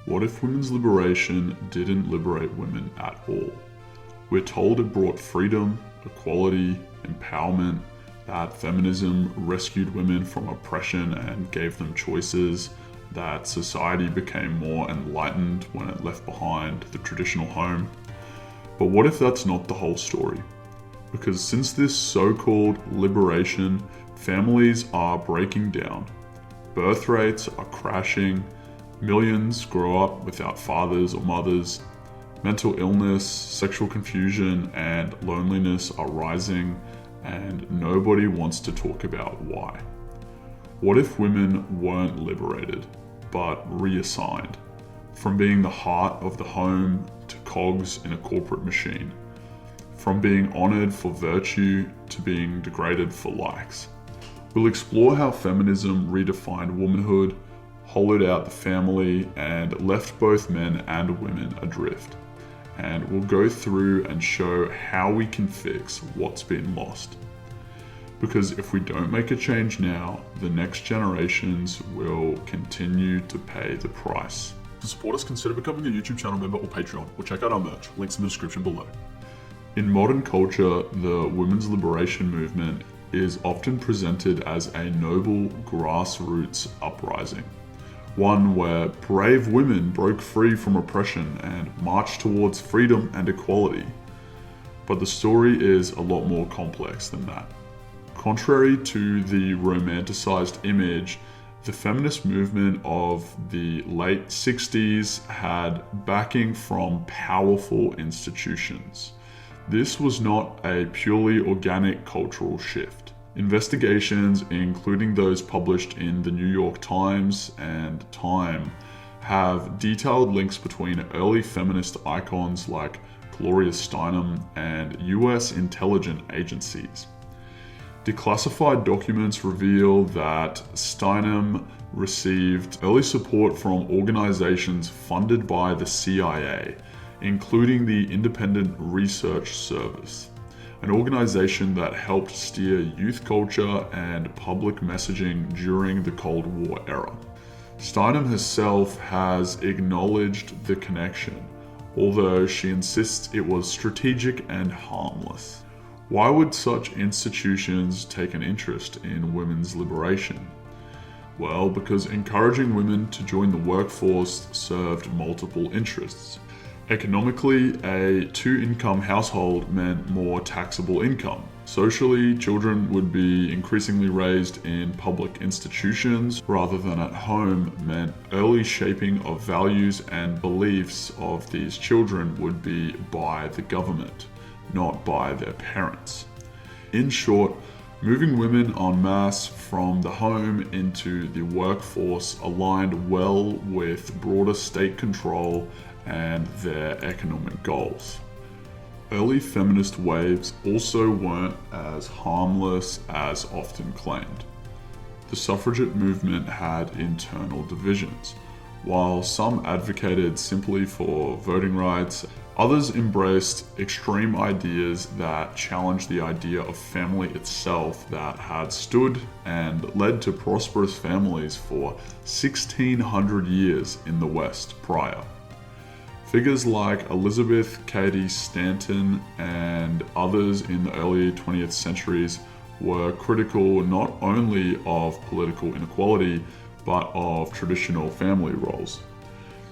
What if women's liberation didn't liberate women at all? We're told it brought freedom, equality, empowerment, that feminism rescued women from oppression and gave them choices, that society became more enlightened when it left behind the traditional home. But what if that's not the whole story? Because since this so-called liberation, families are breaking down, birth rates are crashing, millions grow up without fathers or mothers, mental illness, sexual confusion, and loneliness are rising, and nobody wants to talk about why. What if women weren't liberated, but reassigned, from being the heart of the home to cogs in a corporate machine, from being honored for virtue to being degraded for likes? We'll explore how feminism redefined womanhood, hollowed out the family, and left both men and women adrift. And we'll go through and show how we can fix what's been lost. Because if we don't make a change now, the next generations will continue to pay the price. To support us, consider becoming a YouTube channel member or Patreon, or check out our merch, links in the description below. In modern culture, the women's liberation movement is often presented as a noble grassroots uprising. One where brave women broke free from oppression and marched towards freedom and equality. But the story is a lot more complex than that. Contrary to the romanticized image, the feminist movement of the late 60s had backing from powerful institutions. This was not a purely organic cultural shift. Investigations, including those published in the New York Times and Time, have detailed links between early feminist icons like Gloria Steinem and US intelligence agencies. Declassified documents reveal that Steinem received early support from organizations funded by the CIA, including the Independent Research Service, an organization that helped steer youth culture and public messaging during the Cold War era. Steinem herself has acknowledged the connection, although she insists it was strategic and harmless. Why would such institutions take an interest in women's liberation? Well, because encouraging women to join the workforce served multiple interests. Economically, a two-income household meant more taxable income. Socially, children would be increasingly raised in public institutions rather than at home meant early shaping of values and beliefs of these children would be by the government, not by their parents. In short, moving women en masse from the home into the workforce aligned well with broader state control and their economic goals. Early feminist waves also weren't as harmless as often claimed. The suffragette movement had internal divisions. While some advocated simply for voting rights, others embraced extreme ideas that challenged the idea of family itself that had stood and led to prosperous families for 1600 years in the West prior. Figures like Elizabeth Cady Stanton and others in the early 20th centuries were critical not only of political inequality, but of traditional family roles.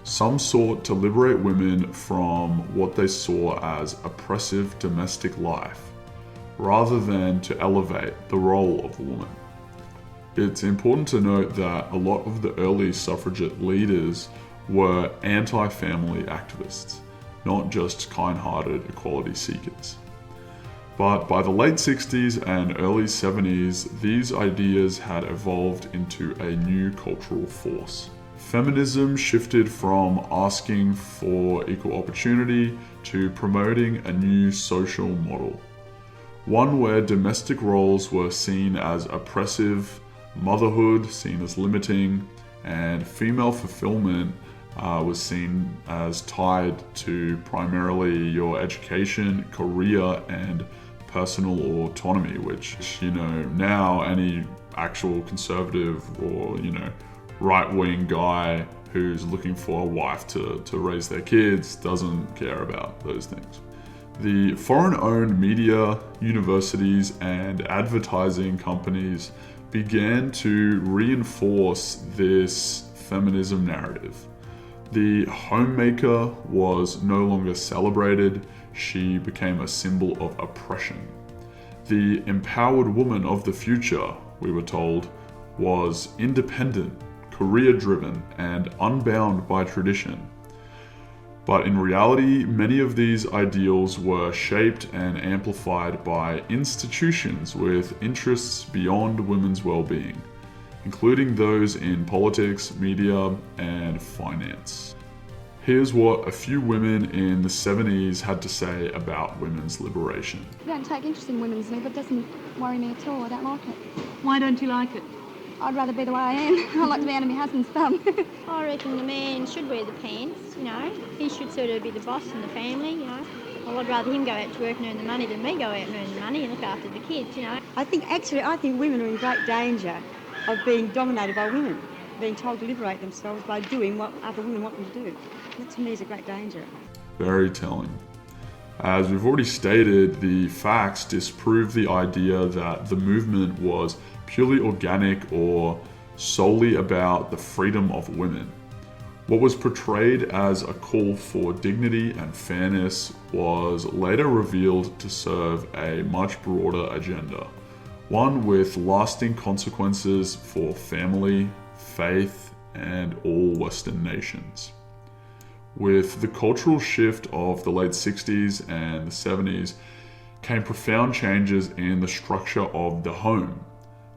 Some sought to liberate women from what they saw as oppressive domestic life, rather than to elevate the role of a woman. It's important to note that a lot of the early suffragette leaders were anti-family activists, not just kind-hearted equality seekers. But by the late 60s and early 70s, these ideas had evolved into a new cultural force. Feminism shifted from asking for equal opportunity to promoting a new social model. One where domestic roles were seen as oppressive, motherhood seen as limiting, and female fulfillment was seen as tied to primarily your education, career, and personal autonomy, which, now any actual conservative or, right-wing guy who's looking for a wife to raise their kids, doesn't care about those things. The foreign-owned media, universities, and advertising companies began to reinforce this feminism narrative. The homemaker was no longer celebrated, she became a symbol of oppression. The empowered woman of the future, we were told, was independent, career-driven, and unbound by tradition. But in reality, many of these ideals were shaped and amplified by institutions with interests beyond women's well-being, including those in politics, media, and finance. Here's what a few women in the 70s had to say about women's liberation. I don't take interest in women's lib, it doesn't worry me at all. I don't like it. Why don't you like it? I'd rather be the way I am. I like to be under my husband's thumb. I reckon the man should wear the pants, you know. He should sort of be the boss in the family, you know. Well, I'd rather him go out to work and earn the money than me go out and earn the money and look after the kids, you know. I think women are in great danger of being dominated by women, being told to liberate themselves by doing what other women want them to do. That to me is a great danger. Very telling. As we've already stated, the facts disprove the idea that the movement was purely organic or solely about the freedom of women. What was portrayed as a call for dignity and fairness was later revealed to serve a much broader agenda, one with lasting consequences for family, faith, and all Western nations. With the cultural shift of the late 60s and the 70s came profound changes in the structure of the home.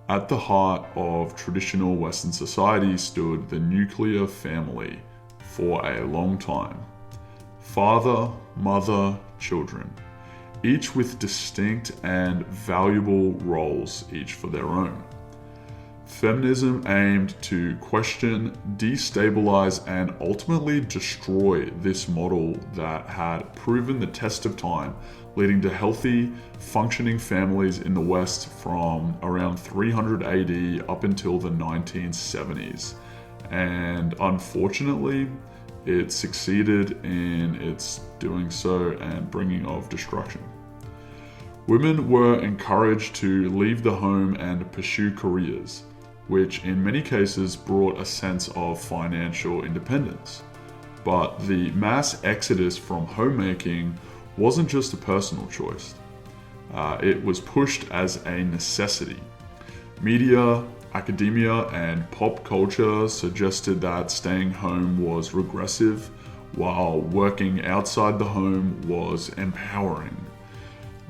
At the heart of traditional Western society stood the nuclear family for a long time. Father, mother, children, each with distinct and valuable roles, each for their own. Feminism aimed to question, destabilize, and ultimately destroy this model that had proven the test of time, leading to healthy, functioning families in the West from around 300 AD up until the 1970s. And unfortunately, it succeeded in its doing so and bringing of destruction. Women were encouraged to leave the home and pursue careers, which in many cases brought a sense of financial independence. But the mass exodus from homemaking wasn't just a personal choice. It was pushed as a necessity. Media, academia, and pop culture suggested that staying home was regressive, while working outside the home was empowering.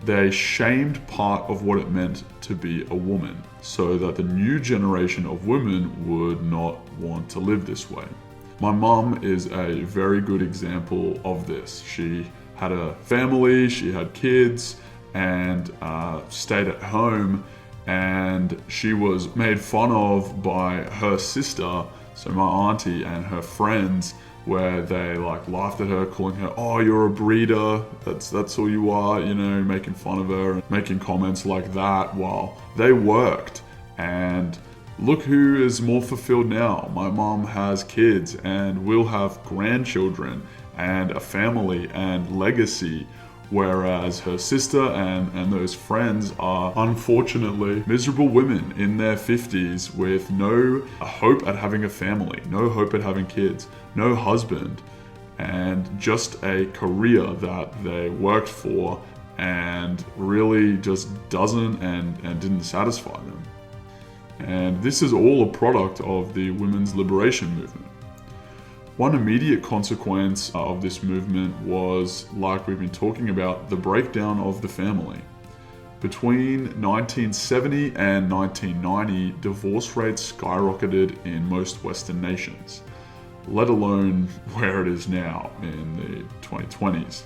They shamed part of what it meant to be a woman, so that the new generation of women would not want to live this way. My mum is a very good example of this. She had a family, she had kids, and stayed at home, and she was made fun of by her sister, so my auntie, and her friends, where they laughed at her, calling her, "Oh, you're a breeder, that's all you are," making fun of her and making comments like that while they worked. And look who is more fulfilled now. My mom has kids and will have grandchildren and a family and legacy, whereas her sister and those friends are unfortunately miserable women in their 50s with no hope at having a family, no hope at having kids, no husband, and just a career that they worked for and really just doesn't and didn't satisfy them. And this is all a product of the women's liberation movement. One immediate consequence of this movement was, like we've been talking about, the breakdown of the family. Between 1970 and 1990, divorce rates skyrocketed in most Western nations, let alone where it is now in the 2020s.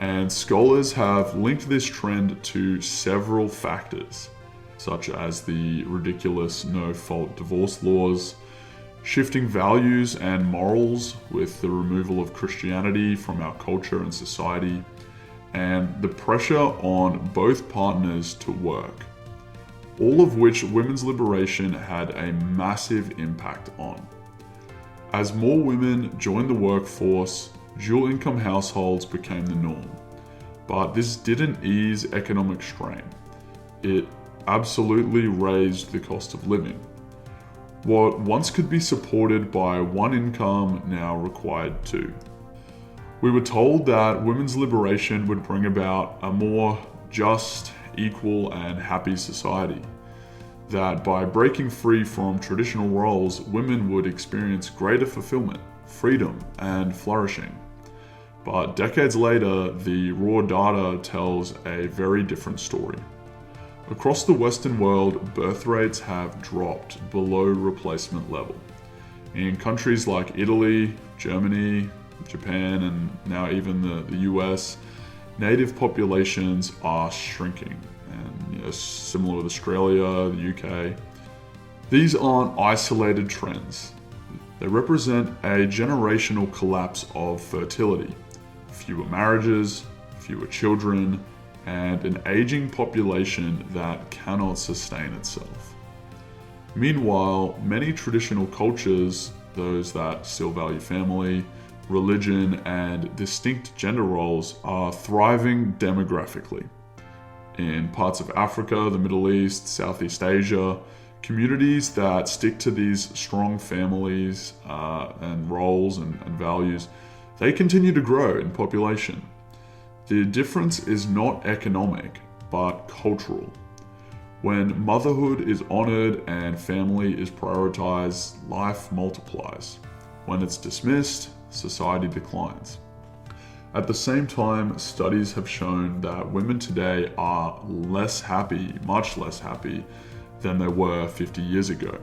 And scholars have linked this trend to several factors, such as the ridiculous no-fault divorce laws, shifting values and morals with the removal of Christianity from our culture and society, and the pressure on both partners to work, all of which women's liberation had a massive impact on. As more women joined the workforce, dual income households became the norm. But this didn't ease economic strain. It absolutely raised the cost of living. What once could be supported by one income now required two. We were told that women's liberation would bring about a more just, equal, and happy society. That by breaking free from traditional roles, women would experience greater fulfillment, freedom, and flourishing. But decades later, the raw data tells a very different story. Across the Western world, birth rates have dropped below replacement level. In countries like Italy, Germany, Japan, and now even the US, native populations are shrinking, and similar with Australia, the UK. These aren't isolated trends. They represent a generational collapse of fertility, fewer marriages, fewer children, and an aging population that cannot sustain itself. Meanwhile, many traditional cultures, those that still value family, religion, and distinct gender roles, are thriving demographically. In parts of Africa, the Middle East, Southeast Asia, communities that stick to these strong families and roles and values, they continue to grow in population. The difference is not economic, but cultural. When motherhood is honored and family is prioritized, life multiplies. When it's dismissed, society declines. At the same time, studies have shown that women today are less happy, much less happy, than they were 50 years ago.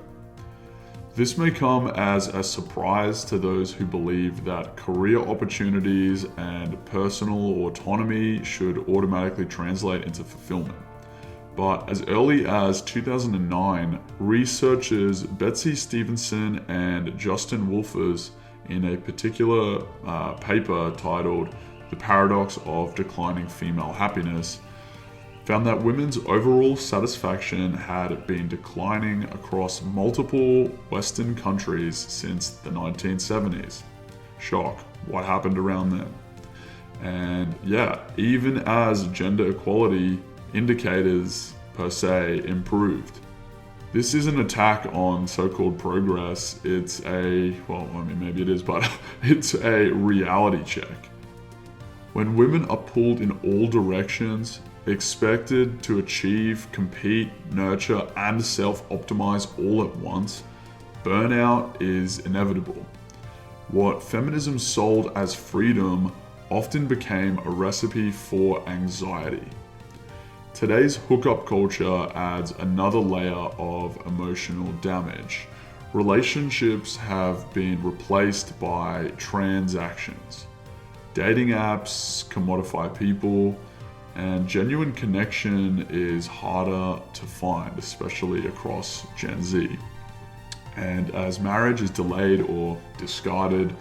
This may come as a surprise to those who believe that career opportunities and personal autonomy should automatically translate into fulfillment. But as early as 2009, researchers Betsy Stevenson and Justin Wolfers, in a particular paper titled "The Paradox of Declining Female Happiness," found that women's overall satisfaction had been declining across multiple Western countries since the 1970s. Shock, what happened around then? And yeah, even as gender equality indicators per se improved. This is an attack on so-called progress. It's maybe it is, but it's a reality check. When women are pulled in all directions, expected to achieve, compete, nurture, and self-optimize all at once, burnout is inevitable. What feminism sold as freedom often became a recipe for anxiety. Today's hookup culture adds another layer of emotional damage. Relationships have been replaced by transactions. Dating apps commodify people, and genuine connection is harder to find, especially across Gen Z. And as marriage is delayed or discarded,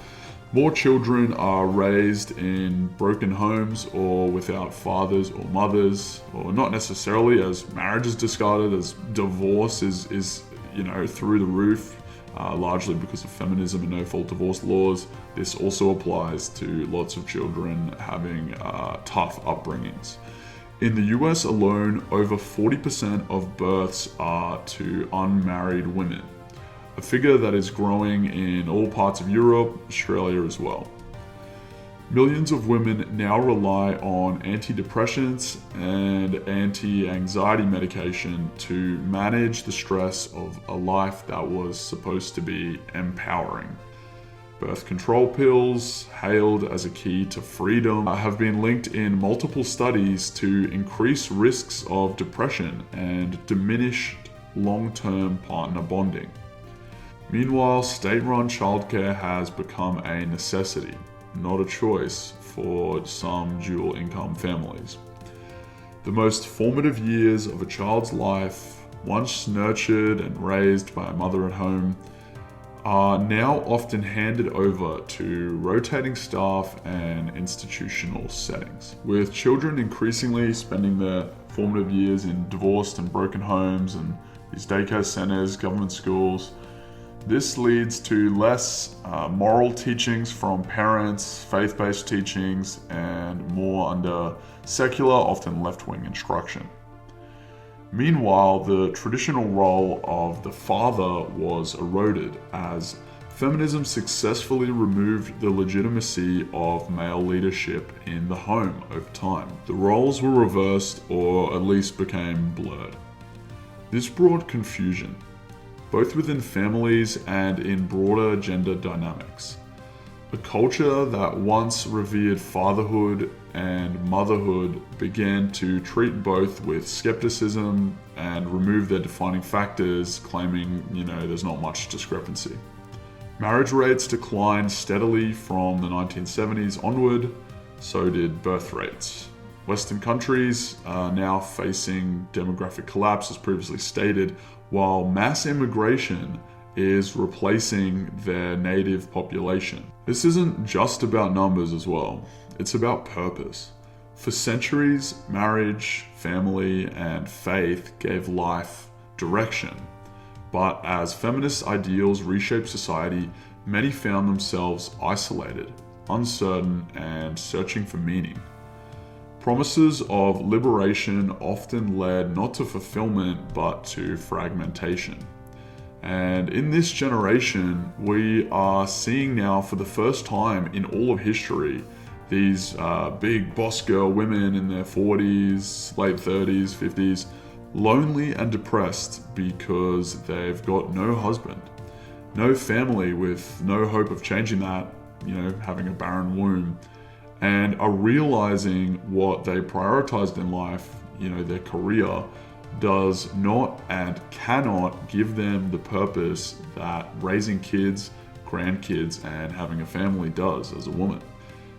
more children are raised in broken homes or without fathers or mothers, or not necessarily as marriage is discarded, as divorce is through the roof, largely because of feminism and no-fault divorce laws. This also applies to lots of children having tough upbringings. In the US alone, over 40% of births are to unmarried women, a figure that is growing in all parts of Europe, Australia as well. Millions of women now rely on antidepressants and anti-anxiety medication to manage the stress of a life that was supposed to be empowering. Birth control pills, hailed as a key to freedom, have been linked in multiple studies to increase risks of depression and diminished long-term partner bonding. Meanwhile, state-run childcare has become a necessity, not a choice for some dual-income families. The most formative years of a child's life, once nurtured and raised by a mother at home, are now often handed over to rotating staff and institutional settings, with children increasingly spending their formative years in divorced and broken homes and these daycare centers, government schools. This leads to less moral teachings from parents, faith-based teachings, and more under secular, often left-wing instruction. Meanwhile, the traditional role of the father was eroded as feminism successfully removed the legitimacy of male leadership in the home over time. The roles were reversed or at least became blurred. This brought confusion, both within families and in broader gender dynamics. A culture that once revered fatherhood and motherhood began to treat both with skepticism and remove their defining factors, claiming, there's not much discrepancy. Marriage rates declined steadily from the 1970s onward, so did birth rates. Western countries are now facing demographic collapse, as previously stated, while mass immigration is replacing their native population. This isn't just about numbers as well, it's about purpose. For centuries, marriage, family, and faith gave life direction. But as feminist ideals reshaped society, many found themselves isolated, uncertain, and searching for meaning. Promises of liberation often led not to fulfillment, but to fragmentation. And in this generation, we are seeing now for the first time in all of history, these big boss girl women in their 40s, late 30s, 50s, lonely and depressed because they've got no husband, no family with no hope of changing that, having a barren womb, and are realizing what they prioritized in life, their career, does not and cannot give them the purpose that raising kids, grandkids, and having a family does as a woman.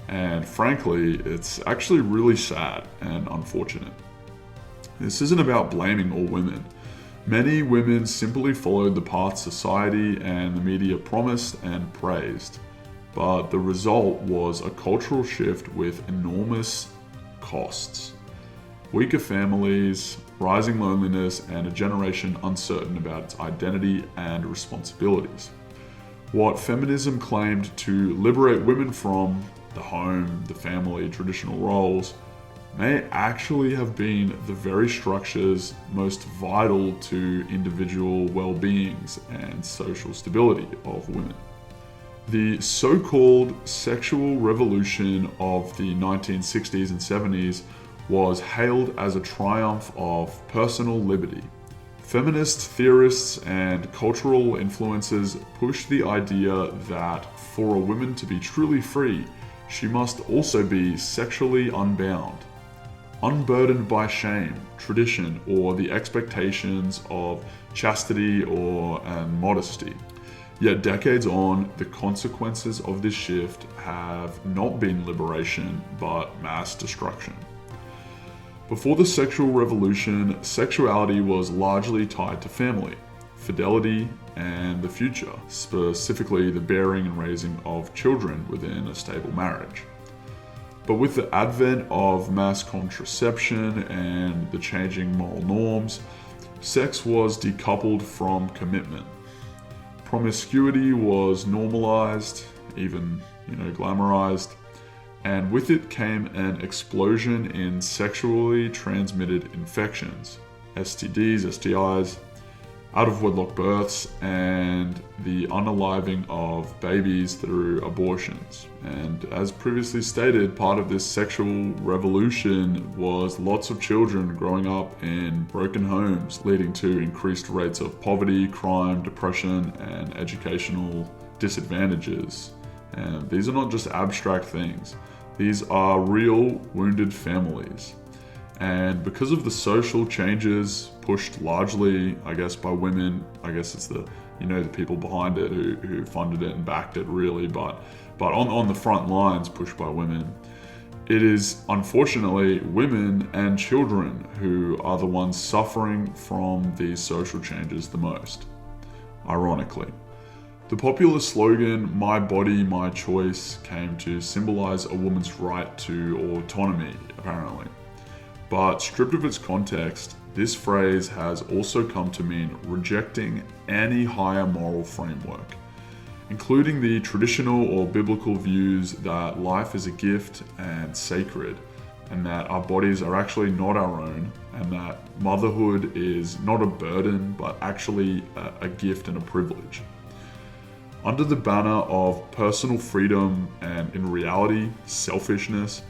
And frankly, it's actually really sad and unfortunate. This isn't about blaming all women. Many women simply followed the path society and the media promised and praised. But the result was a cultural shift with enormous costs. Weaker families, rising loneliness, and a generation uncertain about its identity and responsibilities. What feminism claimed to liberate women from, the home, the family, traditional roles, may actually have been the very structures most vital to individual well-beings and social stability of women. The so-called sexual revolution of the 1960s and 70s was hailed as a triumph of personal liberty. Feminist theorists and cultural influences pushed the idea that for a woman to be truly free, she must also be sexually unbound, unburdened by shame, tradition, or the expectations of chastity and modesty. Yet decades on, the consequences of this shift have not been liberation, but mass destruction. Before the sexual revolution, sexuality was largely tied to family, fidelity, and the future, specifically the bearing and raising of children within a stable marriage. But with the advent of mass contraception and the changing moral norms, sex was decoupled from commitment. Promiscuity was normalized, even, glamorized, and with it came an explosion in sexually transmitted infections, STDs, STIs, out-of-wedlock births, and the unaliving of babies through abortions. And as previously stated, part of this sexual revolution was lots of children growing up in broken homes, leading to increased rates of poverty, crime, depression, and educational disadvantages. And these are not just abstract things. These are real wounded families. And because of the social changes pushed largely, by women, it's the people behind it who funded it and backed it really, but on the front lines pushed by women, it is unfortunately women and children who are the ones suffering from these social changes the most, ironically. The popular slogan, "My body, my choice," came to symbolize a woman's right to autonomy, apparently. But stripped of its context, this phrase has also come to mean rejecting any higher moral framework, including the traditional or biblical views that life is a gift and sacred, and that our bodies are actually not our own, and that motherhood is not a burden, but actually a gift and a privilege. Under the banner of personal freedom and, in reality, selfishness,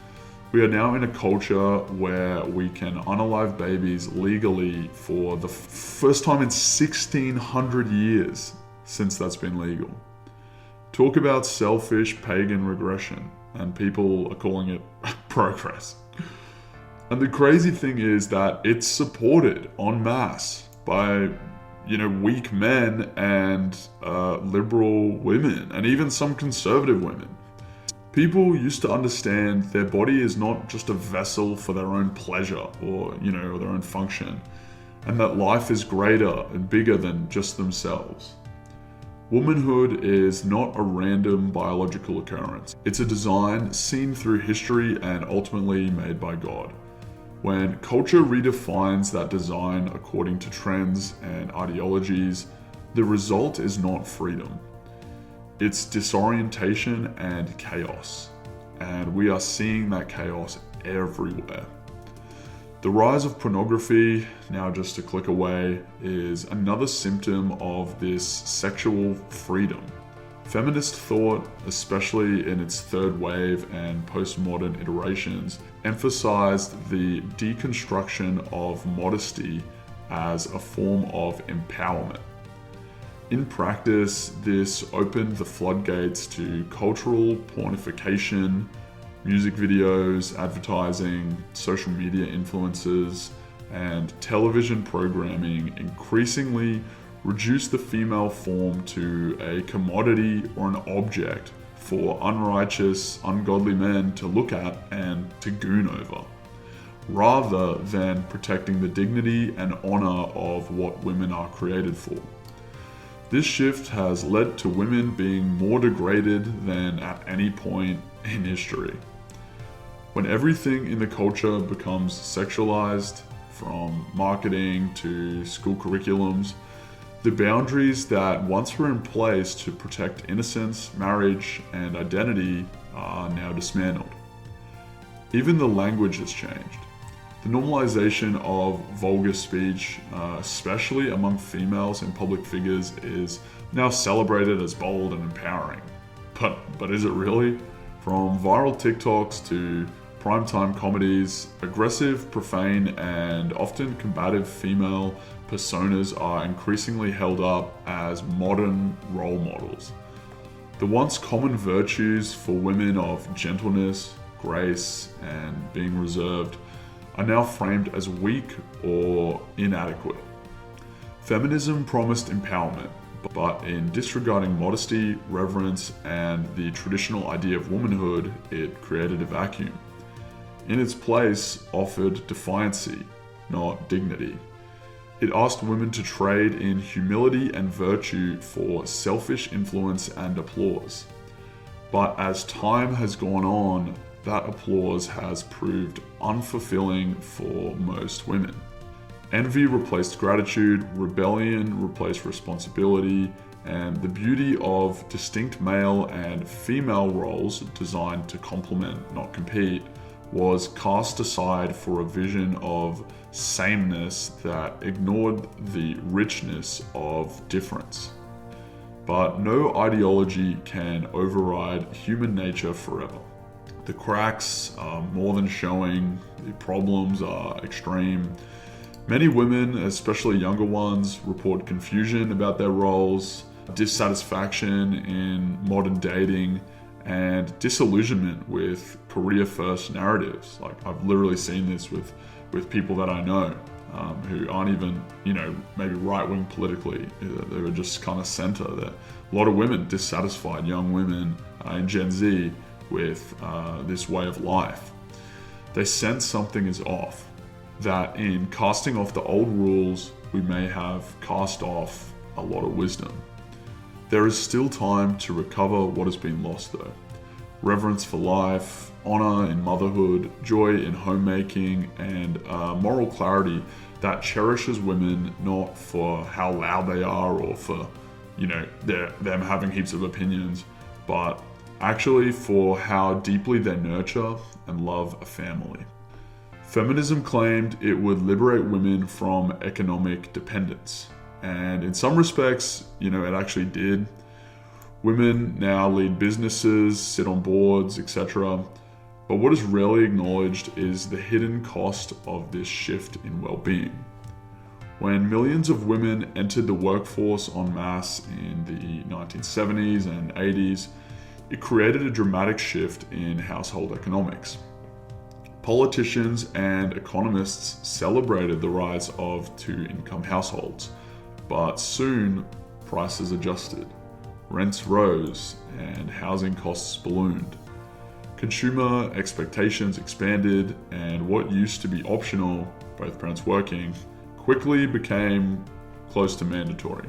we are now in a culture where we can unalive babies legally for the first time in 1600 years since that's been legal. Talk about selfish pagan regression, and people are calling it progress. And the crazy thing is that it's supported en masse by, weak men and liberal women, and even some conservative women. People used to understand their body is not just a vessel for their own pleasure or their own function, and that life is greater and bigger than just themselves. Womanhood is not a random biological occurrence. It's a design seen through history and ultimately made by God. When culture redefines that design according to trends and ideologies, the result is not freedom. It's disorientation and chaos. And we are seeing that chaos everywhere. The rise of pornography, now just a click away, is another symptom of this sexual freedom. Feminist thought, especially in its third wave and postmodern iterations, emphasized the deconstruction of modesty as a form of empowerment. In practice, this opened the floodgates to cultural pornification, music videos, advertising, social media influences, and television programming increasingly reduce the female form to a commodity or an object for unrighteous, ungodly men to look at and to goon over, rather than protecting the dignity and honor of what women are created for. This shift has led to women being more degraded than at any point in history. When everything in the culture becomes sexualized, from marketing to school curriculums, the boundaries that once were in place to protect innocence, marriage, and identity are now dismantled. Even the language has changed. The normalization of vulgar speech, especially among females and public figures, is now celebrated as bold and empowering. But is it really? From viral TikToks to primetime comedies, aggressive, profane, and often combative female personas are increasingly held up as modern role models. The once common virtues for women of gentleness, grace, and being reserved are now framed as weak or inadequate. Feminism promised empowerment, but in disregarding modesty, reverence, and the traditional idea of womanhood, it created a vacuum. In its place, offered defiancy, not dignity. It asked women to trade in humility and virtue for selfish influence and applause. But as time has gone on, that applause has proved unfulfilling for most women. Envy replaced gratitude, rebellion replaced responsibility, and the beauty of distinct male and female roles designed to complement, not compete, was cast aside for a vision of sameness that ignored the richness of difference. But no ideology can override human nature forever. The cracks are more than showing, the problems are extreme. Many women, especially younger ones, report confusion about their roles, dissatisfaction in modern dating, and disillusionment with career-first narratives. Like, I've literally seen this with people that I know who aren't even, maybe right-wing politically. They were just kind of center. That a lot of women, dissatisfied young women in Gen Z with this way of life. They sense something is off, that in casting off the old rules, we may have cast off a lot of wisdom. There is still time to recover what has been lost though. reverence for life, honor in motherhood, joy in homemaking, and moral clarity that cherishes women not for how loud they are or for, them having heaps of opinions, but actually for how deeply they nurture and love a family. Feminism claimed it would liberate women from economic dependence. And in some respects, it actually did. Women now lead businesses, sit on boards, etc. But what is rarely acknowledged is the hidden cost of this shift in well-being. When millions of women entered the workforce en masse in the 1970s and 80s, it created a dramatic shift in household economics. Politicians and economists celebrated the rise of two-income households, but soon prices adjusted, rents rose, and housing costs ballooned. Consumer expectations expanded, and what used to be optional, both parents working, quickly became close to mandatory.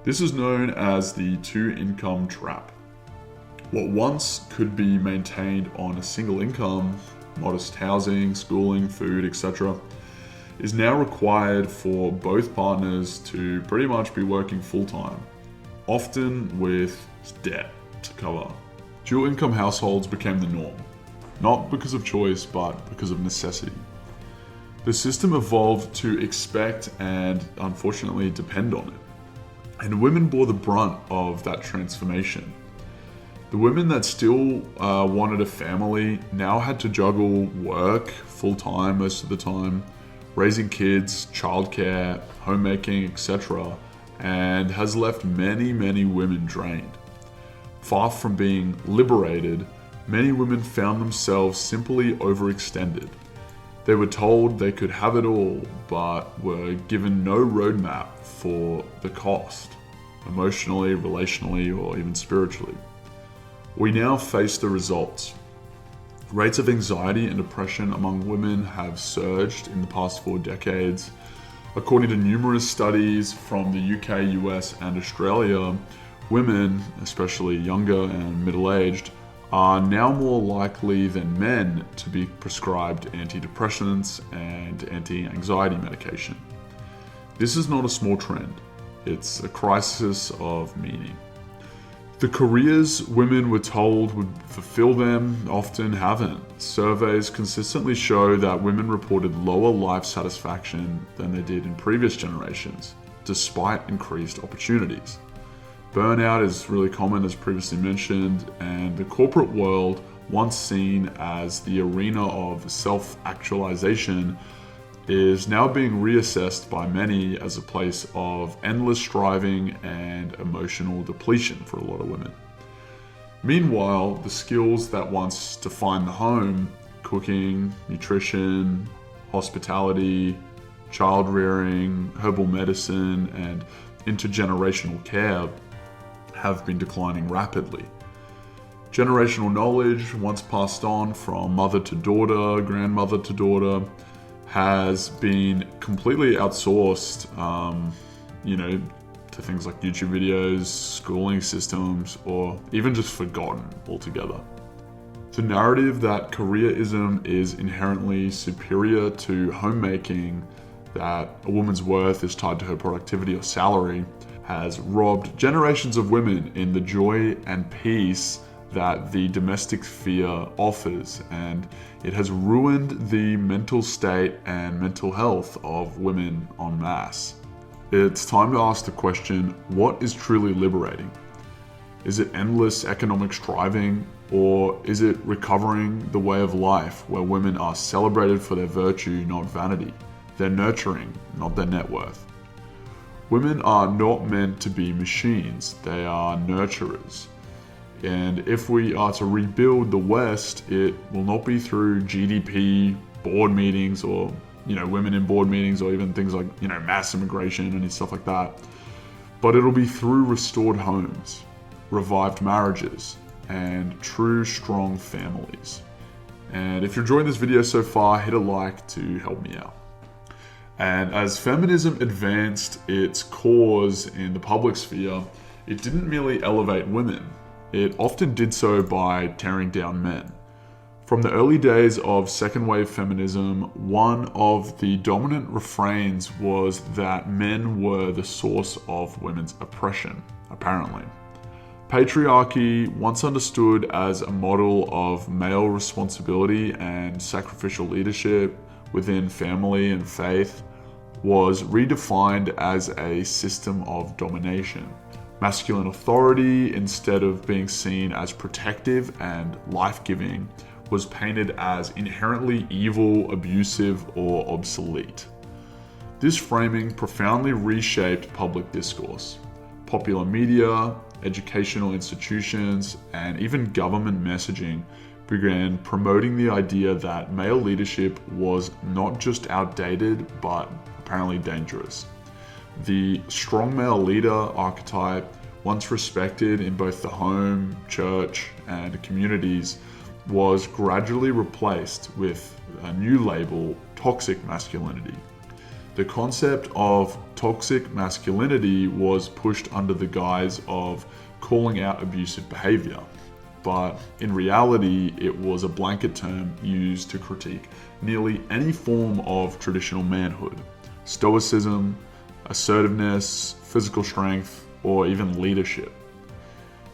This is known as the two-income trap. What once could be maintained on a single income, modest housing, schooling, food, etc., is now required for both partners to pretty much be working full-time, often with debt to cover. Dual-income households became the norm, not because of choice, but because of necessity. The system evolved to expect and, unfortunately, depend on it. And women bore the brunt of that transformation. The women that still wanted a family now had to juggle work full-time most of the time, raising kids, childcare, homemaking, etc., and has left many, many women drained. Far from being liberated, many women found themselves simply overextended. They were told they could have it all, but were given no roadmap for the cost, emotionally, relationally, or even spiritually. We now face the results. Rates of anxiety and depression among women have surged in the past 4 decades. According to numerous studies from the UK, US, and Australia, women, especially younger and middle-aged, are now more likely than men to be prescribed antidepressants and anti-anxiety medication. This is not a small trend. It's a crisis of meaning. The careers women were told would fulfill them often haven't. Surveys consistently show that women reported lower life satisfaction than they did in previous generations, despite increased opportunities. Burnout is really common, as previously mentioned, and the corporate world, once seen as the arena of self-actualization, is now being reassessed by many as a place of endless striving and emotional depletion for a lot of women. Meanwhile, the skills that once defined the home, cooking, nutrition, hospitality, child rearing, herbal medicine, and intergenerational care, have been declining rapidly. Generational knowledge, once passed on from mother to daughter, grandmother to daughter, has been completely outsourced, to things like YouTube videos, schooling systems, or even just forgotten altogether. The narrative that careerism is inherently superior to homemaking, that a woman's worth is tied to her productivity or salary, has robbed generations of women in the joy and peace that the domestic sphere offers, and it has ruined the mental state and mental health of women en masse. It's time to ask the question, what is truly liberating? Is it endless economic striving, or is it recovering the way of life where women are celebrated for their virtue, not vanity, their nurturing, not their net worth? Women are not meant to be machines, they are nurturers. And if we are to rebuild the West, it will not be through GDP, board meetings, or women in board meetings, or even things like mass immigration and stuff like that. But it'll be through restored homes, revived marriages, and true strong families. And if you're enjoying this video so far, hit a like to help me out. And as feminism advanced its cause in the public sphere, it didn't merely elevate women, it often did so by tearing down men. From the early days of second wave feminism, one of the dominant refrains was that men were the source of women's oppression, apparently. Patriarchy, once understood as a model of male responsibility and sacrificial leadership within family and faith, was redefined as a system of domination. Masculine authority, instead of being seen as protective and life-giving, was painted as inherently evil, abusive, or obsolete. This framing profoundly reshaped public discourse. Popular media, educational institutions, and even government messaging began promoting the idea that male leadership was not just outdated, but apparently dangerous. The strong male leader archetype, once respected in both the home, church, and communities, was gradually replaced with a new label, toxic masculinity. The concept of toxic masculinity was pushed under the guise of calling out abusive behavior, but in reality, it was a blanket term used to critique nearly any form of traditional manhood: stoicism, assertiveness, physical strength, or even leadership.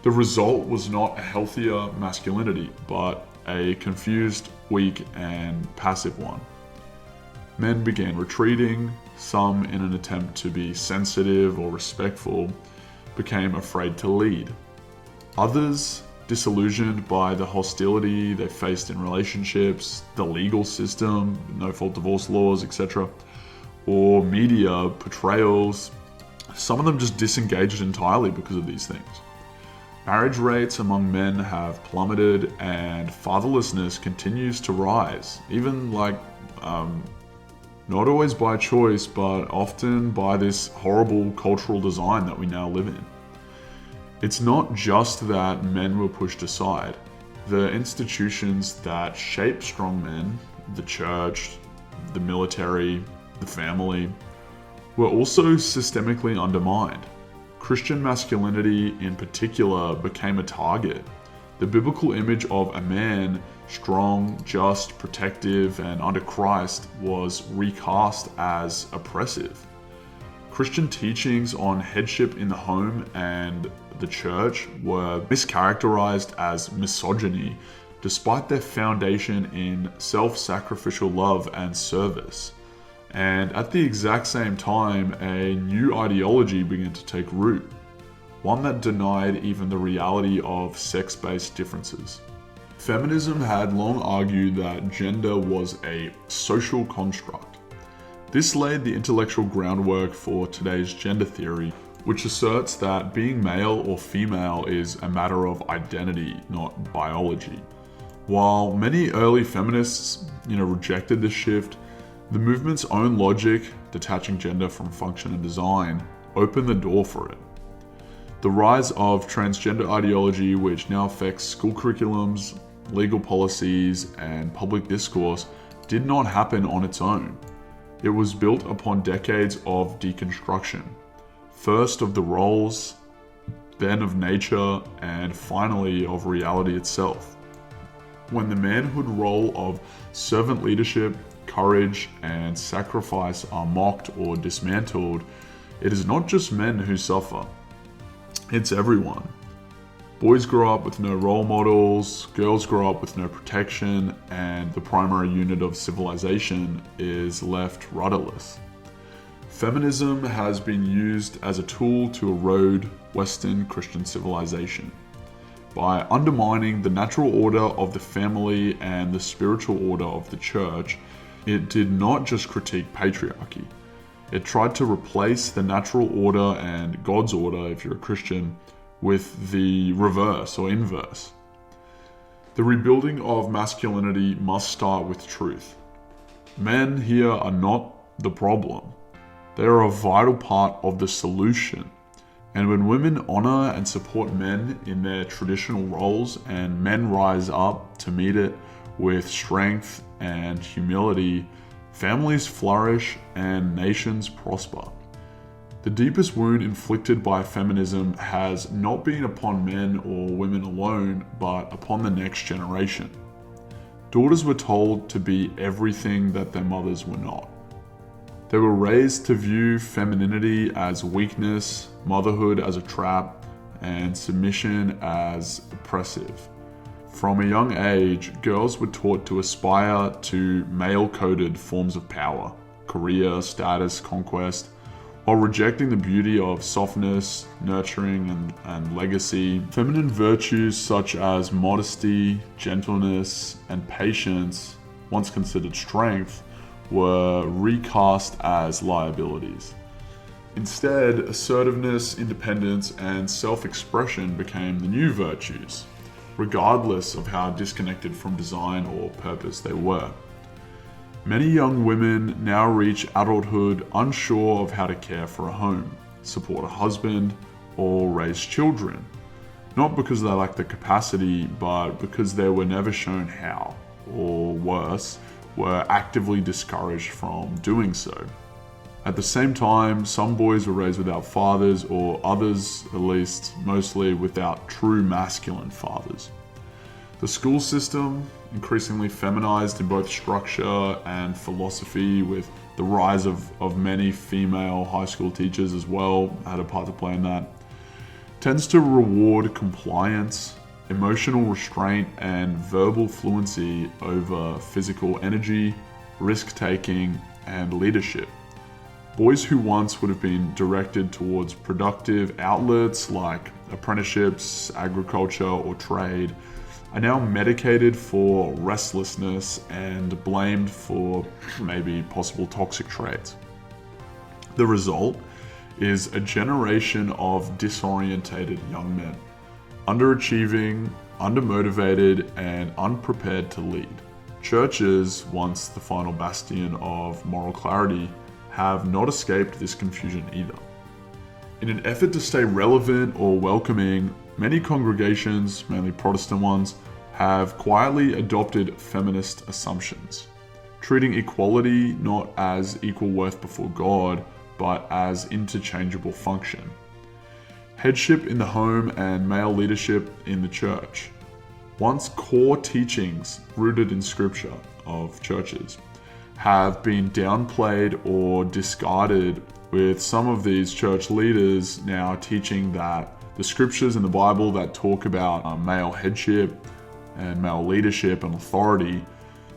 The result was not a healthier masculinity, but a confused, weak, and passive one. Men began retreating, some in an attempt to be sensitive or respectful, became afraid to lead. Others, disillusioned by the hostility they faced in relationships, the legal system, no-fault divorce laws, etc., or media portrayals, some of them just disengaged entirely because of these things. Marriage rates among men have plummeted, and fatherlessness continues to rise, even not always by choice, but often by this horrible cultural design that we now live in. It's not just that men were pushed aside. The institutions that shape strong men, the church, the military, the family, were also systemically undermined. Christian masculinity in particular became a target. The biblical image of a man, strong, just, protective, and under Christ, was recast as oppressive. Christian teachings on headship in the home and the church were mischaracterized as misogyny, despite their foundation in self-sacrificial love and service. And at the exact same time, a new ideology began to take root, one that denied even the reality of sex-based differences. Feminism had long argued that gender was a social construct. This laid the intellectual groundwork for today's gender theory, which asserts that being male or female is a matter of identity, not biology. While many early feminists, rejected this shift, the movement's own logic, detaching gender from function and design, opened the door for it. The rise of transgender ideology, which now affects school curriculums, legal policies, and public discourse, did not happen on its own. It was built upon decades of deconstruction, first of the roles, then of nature, and finally of reality itself. When the manhood role of servant leadership, courage, and sacrifice are mocked or dismantled, it is not just men who suffer. It's everyone. Boys grow up with no role models, girls grow up with no protection, and the primary unit of civilization is left rudderless. Feminism has been used as a tool to erode Western Christian civilization. By undermining the natural order of the family and the spiritual order of the church, it did not just critique patriarchy. It tried to replace the natural order and God's order, if you're a Christian, with the reverse or inverse. The rebuilding of masculinity must start with truth. Men here are not the problem. They are a vital part of the solution. And when women honor and support men in their traditional roles and men rise up to meet it with strength and humility, families flourish and nations prosper. The deepest wound inflicted by feminism has not been upon men or women alone, but upon the next generation. Daughters were told to be everything that their mothers were not. They were raised to view femininity as weakness, motherhood as a trap, and submission as oppressive. From a young age, girls were taught to aspire to male-coded forms of power, career, status, conquest, while rejecting the beauty of softness, nurturing, and legacy. Feminine virtues such as modesty, gentleness, and patience, once considered strength, were recast as liabilities. Instead, assertiveness, independence, and self-expression became the new virtues, regardless of how disconnected from design or purpose they were. Many young women now reach adulthood unsure of how to care for a home, support a husband, or raise children, not because they lack the capacity, but because they were never shown how, or worse, were actively discouraged from doing so. At the same time, some boys were raised without fathers, or others, at least mostly, without true masculine fathers. The school system, increasingly feminized in both structure and philosophy, with the rise of many female high school teachers as well, had a part to play in that, tends to reward compliance, emotional restraint, and verbal fluency over physical energy, risk-taking, and leadership. Boys who once would have been directed towards productive outlets like apprenticeships, agriculture, or trade are now medicated for restlessness and blamed for maybe possible toxic traits. The result is a generation of disorientated young men, underachieving, undermotivated, and unprepared to lead. Churches, once the final bastion of moral clarity, have not escaped this confusion either. In an effort to stay relevant or welcoming, many congregations, mainly Protestant ones, have quietly adopted feminist assumptions, treating equality not as equal worth before God, but as interchangeable function. Headship in the home and male leadership in the church, once core teachings rooted in scripture of churches, have been downplayed or discarded, with some of these church leaders now teaching that the scriptures in the Bible that talk about male headship and male leadership and authority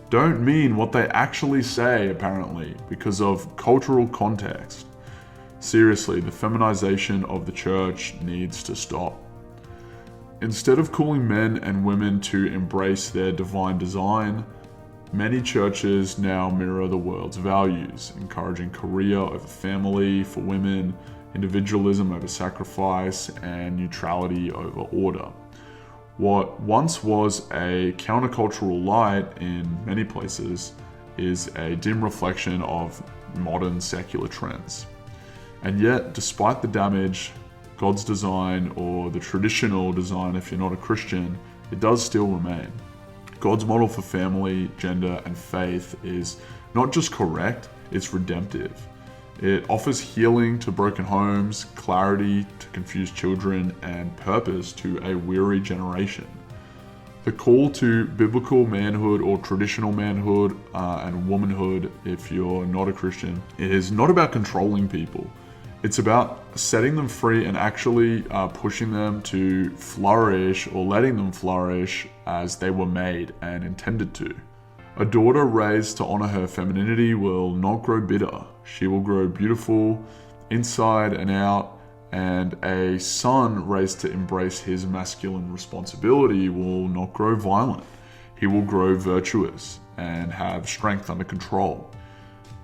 don't mean what they actually say, apparently, because of cultural context. Seriously, the feminization of the church needs to stop. Instead of calling men and women to embrace their divine design, many churches now mirror the world's values, encouraging career over family for women, individualism over sacrifice, and neutrality over order. What once was a countercultural light in many places is a dim reflection of modern secular trends. And yet, despite the damage, God's design, or the traditional design if you're not a Christian, it does still remain. God's model for family, gender, and faith is not just correct, it's redemptive. It offers healing to broken homes, clarity to confused children, and purpose to a weary generation. The call to biblical manhood or traditional manhood and womanhood, if you're not a Christian, is not about controlling people. It's about setting them free and actually pushing them to flourish, or letting them flourish as they were made and intended to. A daughter raised to honor her femininity will not grow bitter. She will grow beautiful inside and out, and a son raised to embrace his masculine responsibility will not grow violent. He will grow virtuous and have strength under control.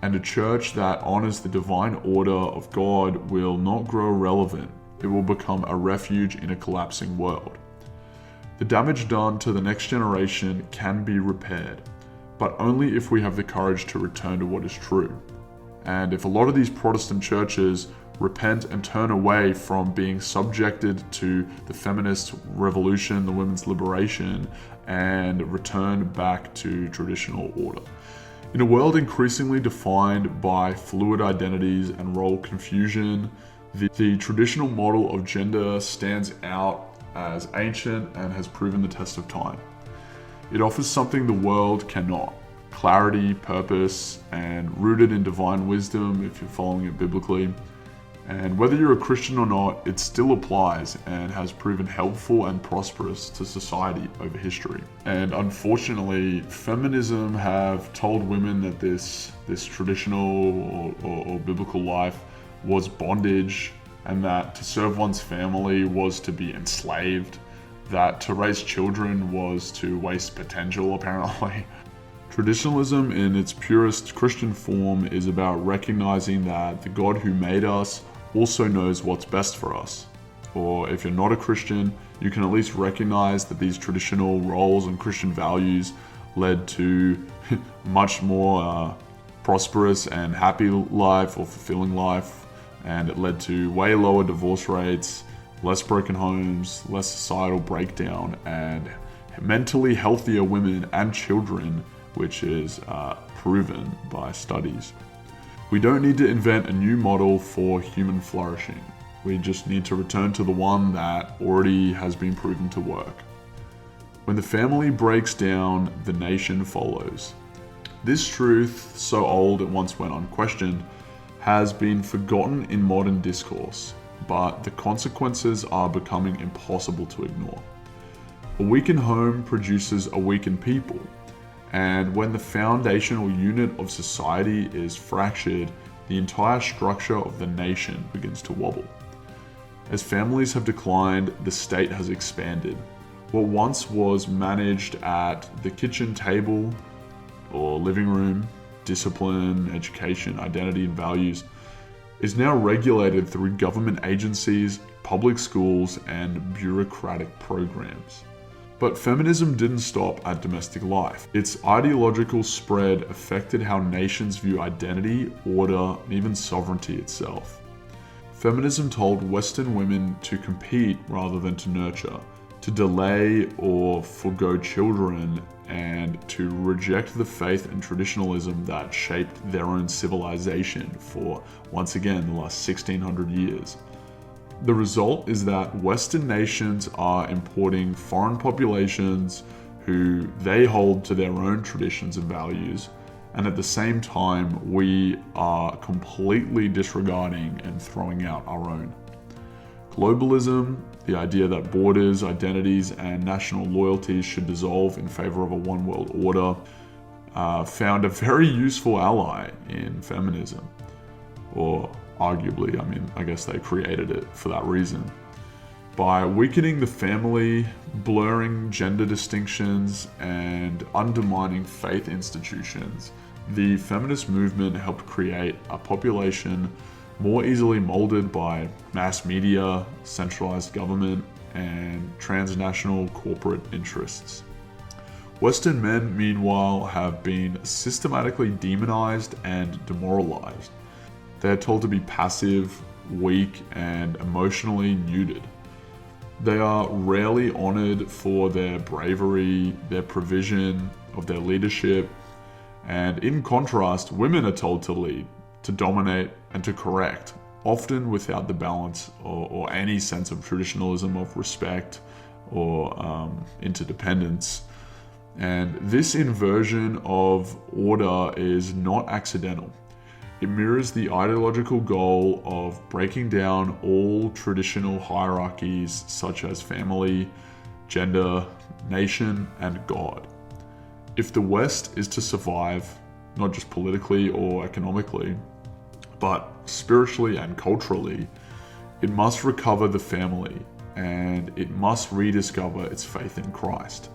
And a church that honors the divine order of God will not grow irrelevant. It will become a refuge in a collapsing world. The damage done to the next generation can be repaired, but only if we have the courage to return to what is true. And if a lot of these Protestant churches repent and turn away from being subjected to the feminist revolution, the women's liberation, and return back to traditional order. In a world increasingly defined by fluid identities and role confusion, The traditional model of gender stands out as ancient and has proven the test of time. It offers something the world cannot: clarity, purpose, and rooted in divine wisdom if you're following it biblically. And whether you're a Christian or not, it still applies and has proven helpful and prosperous to society over history. And unfortunately, feminism have told women that this traditional or biblical life was bondage, and that to serve one's family was to be enslaved, that to raise children was to waste potential, apparently. Traditionalism in its purest Christian form is about recognizing that the God who made us also knows what's best for us. Or if you're not a Christian, you can at least recognize that these traditional roles and Christian values led to much more prosperous and happy life or fulfilling life, and it led to way lower divorce rates, less broken homes, less societal breakdown, and mentally healthier women and children, which is proven by studies. We don't need to invent a new model for human flourishing. We just need to return to the one that already has been proven to work. When the family breaks down, the nation follows. This truth, so old it once went unquestioned, has been forgotten in modern discourse, but the consequences are becoming impossible to ignore. A weakened home produces a weakened people. And when the foundational unit of society is fractured, the entire structure of the nation begins to wobble. As families have declined, the state has expanded. What once was managed at the kitchen table or living room, discipline, education, identity, and values, is now regulated through government agencies, public schools, and bureaucratic programs. But feminism didn't stop at domestic life. Its ideological spread affected how nations view identity, order, and even sovereignty itself. Feminism told Western women to compete rather than to nurture, to delay or forego children, and to reject the faith and traditionalism that shaped their own civilization for, once again, the last 1600 years. The result is that Western nations are importing foreign populations who they hold to their own traditions and values, and at the same time we are completely disregarding and throwing out our own. Globalism, the idea that borders, identities, and national loyalties should dissolve in favor of a one world order, found a very useful ally in feminism. Or arguably, I guess they created it for that reason. By weakening the family, blurring gender distinctions, and undermining faith institutions, the feminist movement helped create a population more easily molded by mass media, centralized government, and transnational corporate interests. Western men, meanwhile, have been systematically demonized and demoralized. They are told to be passive, weak, and emotionally neutered. They are rarely honored for their bravery, their provision of their leadership, and in contrast, women are told to lead, to dominate, and to correct, often without the balance or any sense of traditionalism of respect or interdependence. And this inversion of order is not accidental. It mirrors the ideological goal of breaking down all traditional hierarchies such as family, gender, nation, and God. If the West is to survive, not just politically or economically, but spiritually and culturally, it must recover the family, and it must rediscover its faith in Christ.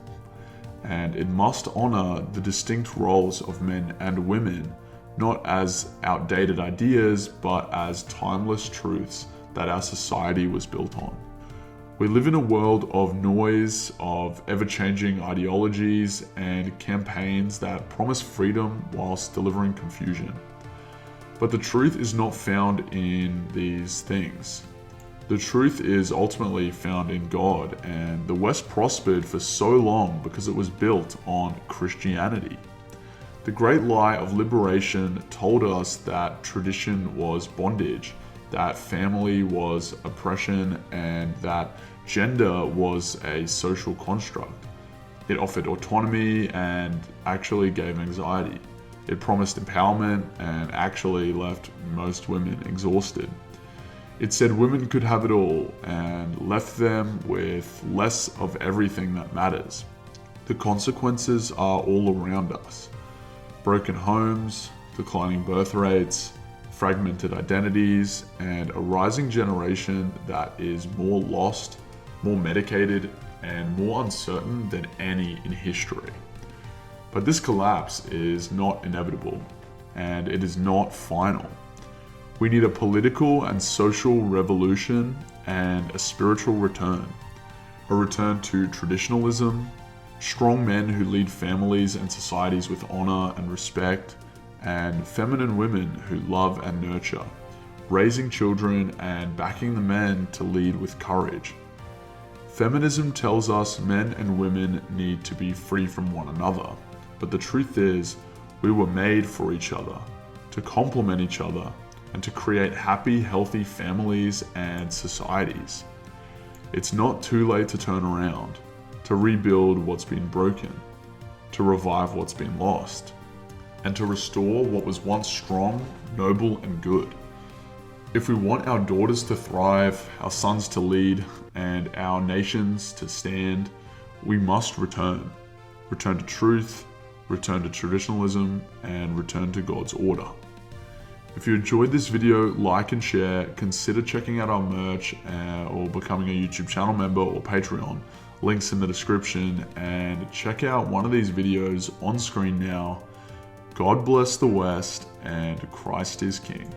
And it must honor the distinct roles of men and women, not as outdated ideas, but as timeless truths that our society was built on. We live in a world of noise, of ever-changing ideologies and campaigns that promise freedom whilst delivering confusion. But the truth is not found in these things. The truth is ultimately found in God, and the West prospered for so long because it was built on Christianity. The great lie of liberation told us that tradition was bondage, that family was oppression and that gender was a social construct. It offered autonomy and actually gave anxiety. It promised empowerment and actually left most women exhausted. It said women could have it all and left them with less of everything that matters. The consequences are all around us. Broken homes, declining birth rates, fragmented identities, and a rising generation that is more lost, more medicated, and more uncertain than any in history. But this collapse is not inevitable, and it is not final. We need a political and social revolution and a spiritual return. A return to traditionalism, strong men who lead families and societies with honor and respect, and feminine women who love and nurture, raising children and backing the men to lead with courage. Feminism tells us men and women need to be free from one another, but the truth is, we were made for each other, to complement each other, and to create happy, healthy families and societies. It's not too late to turn around, to rebuild what's been broken, to revive what's been lost, and to restore what was once strong, noble, and good. If we want our daughters to thrive, our sons to lead, and our nations to stand, we must return. Return to truth, return to traditionalism, and return to God's order. If you enjoyed this video, like and share, consider checking out our merch or becoming a YouTube channel member or Patreon. Links in the description, and check out one of these videos on screen now. God bless the West, and Christ is King.